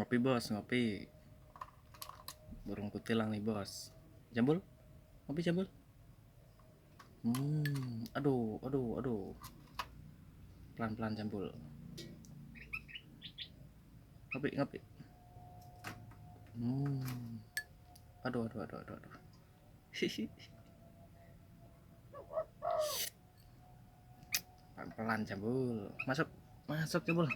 Ngopi bos, ngopi. Burung kutilang nih bos. Jambul? Ngopi jambul? Aduh, aduh, aduh. Pelan-pelan jambul. Ngopi, ngopi. Aduh, aduh, aduh, aduh, aduh. Pelan-pelan jambul. Masuk, masuk jambul.